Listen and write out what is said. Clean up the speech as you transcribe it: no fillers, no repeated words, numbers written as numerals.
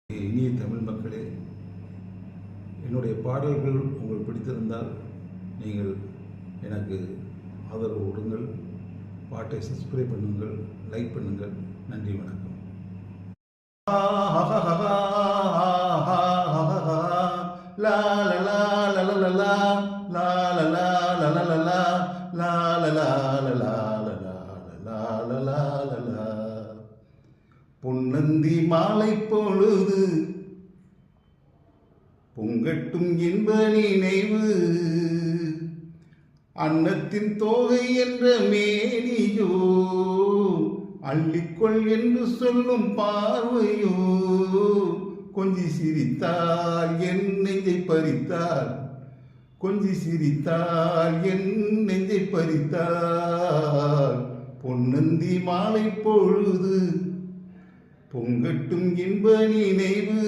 இனிய தமிழ் மக்களே, என்னுடைய பாடல்கள் உங்களுக்கு பிடித்திருந்தால் நீங்கள் எனக்கு ஆதரவு கொடுங்கள், பாட்டை சப்ஸ்கிரைப் பண்ணுங்கள், லைக் பண்ணுங்கள். நன்றி, வணக்கம். பொன்னந்தி மாலை பொழுது பொங்கட்டும் இன்ப நினைவு, அன்னத்தின் தோகை என்ற மேனியோ அள்ளிக்கொள் என்று சொல்லும் பார்வையோ, கொஞ்சி சிரித்தார் என் நெஞ்சை பறித்தார், கொஞ்சி சிரித்தார் என் நெஞ்சை பறித்தார். பொன்னந்தி மாலை பொழுது பொங்கட்டும் இன்ப நினைவு.